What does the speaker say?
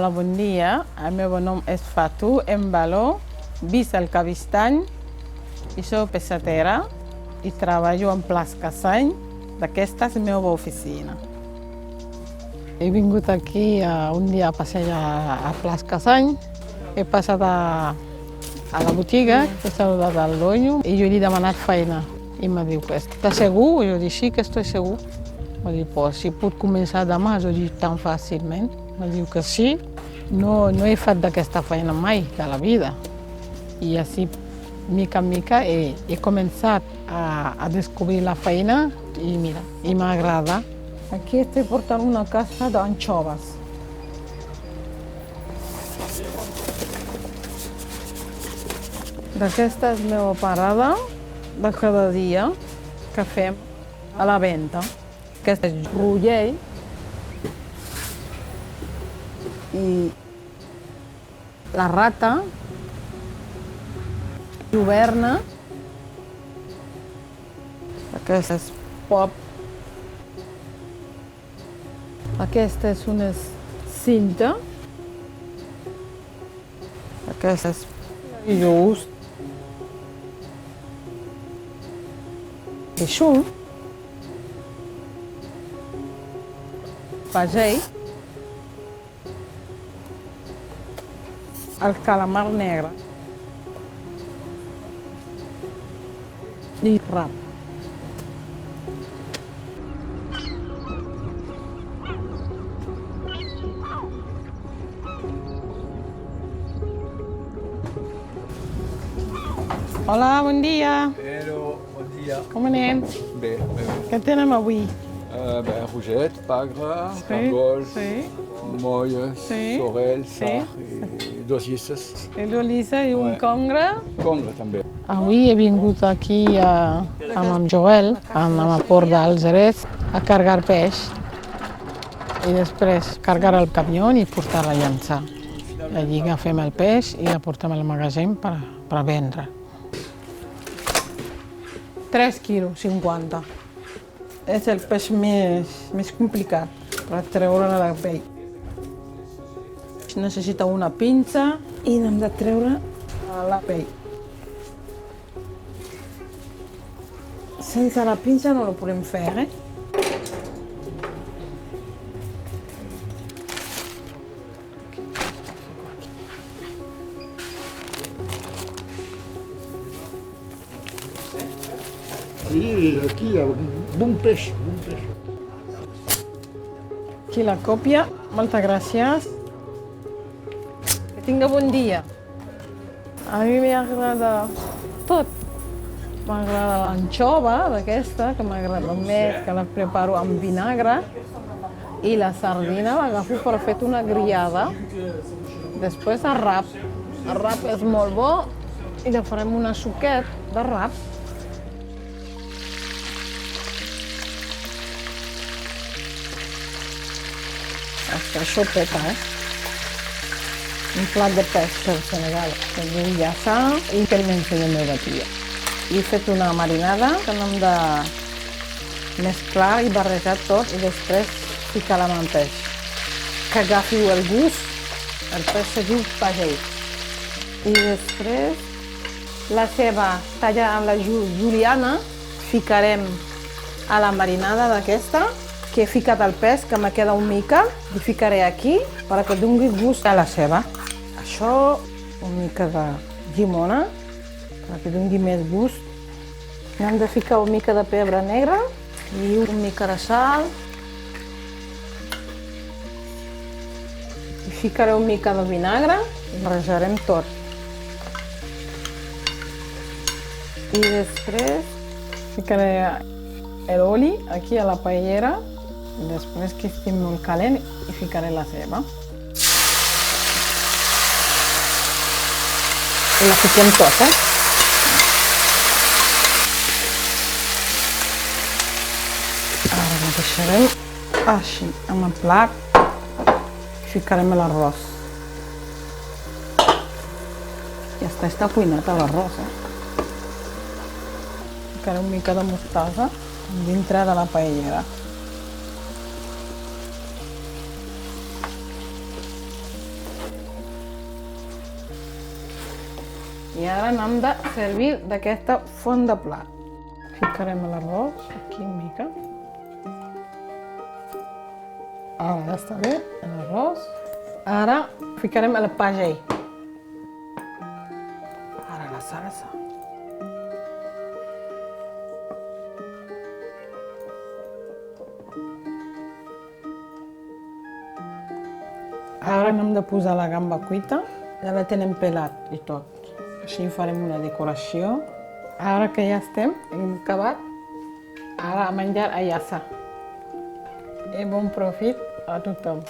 Hola, bon dia. El meu nom és Fatou Embalo, visc al Cabistany i soc pessetera i treballo en Pla Escassany. Aquesta és la meva oficina. He vingut aquí un dia a passejar a Pla Escassany. He passat a la botiga, he saludat al dueño i jo li he demanat feina. I m'ha dit, ¿estás segur? Jo dic, sí que estoy segur. M'ha dit, pues si puc començar demà, jo dic, tan fàcilment. M'ha dit que sí. No he fet d'aquesta feina mai de la vida. I així, mica en mica, he començat a descobrir la feina i mira, i m'agrada. Aquí estic portant una caixa d'anxoves. Aquesta és la meva parada de cada dia que fem a la venda. Aquest és Rollell i la rata, lluberna, aquesta és pop, aquesta és una cinta, aquesta és just, peixum, pagell, el calamar negre i rap. Hola, bon dia. Hello, bon dia. Com anem? Bé, bé, bé. Què tenim avui? Roget, pagre, cargols, molles, Sí. sorel, Sí. sar i dos llistes. L'Olissa i un congre. Congre també. Avui he vingut aquí amb en Joel, amb el port d'Alzerès, a carregar peix i després carregar el camió i portar-la a llançar. Allí agafem el peix i la portem al magatzem per vendre. 3,50 quilos. És el peix més complicat per treure la pell. Necessita una pinça i n'hem de treure la pell. Sense la pinça no ho podem fer, Sí, aquí hi ha bon peix, Aquí la còpia. Moltes gràcies. Que tinga bon dia. A mi m'agrada tot. M'agrada l'anxova d'aquesta, que m'agrada més, que la preparo amb vinagre. I la sardina l'agafo per fer una grillada. Després el rap. El rap és molt bo i li farem una suquet de rap. Això peta, Un plat de peix del Senegal. Amb llassa i pelmens de la meva tia. I he fet una marinada que n'hem de mesclar i barrejar tot i després ficar-la amb el peix. Que agafiu el gust, el peix se diu pagell. I després la ceba tallada amb la juliana ficarem a la marinada d'aquesta que he ficat al peix, que m'ha quedat una mica, i ficaré aquí perquè doni gust a la ceba. Això, una mica de llimona, perquè doni més gust. Hem de ficar una mica de pebre negre i una mica de sal. I ficaré una mica de vinagre i barrejarem tot. I després ficaré l'oli aquí a la paellera. Després que estigui molt calent hi ficaré la ceba. I la fiquem tot, Ara la deixarem així, amb el plat. Ficarem l'arròs. Ja està cuinat l'arròs, Ficaré una mica de mostassa dintre de la paellera. I ara n'hem de servir d'aquesta font de plat. Ficarem l'arròs aquí una mica. Ara ja està bé, l'arròs. Ara ficarem el pagell. Ara la salsa. Ara n'hem de posar la gamba cuita. Ja la tenem pelat i tot. Així farem una decoració. Ara que ja hem acabat, ara a menjar a llassa. I bon profit a tothom.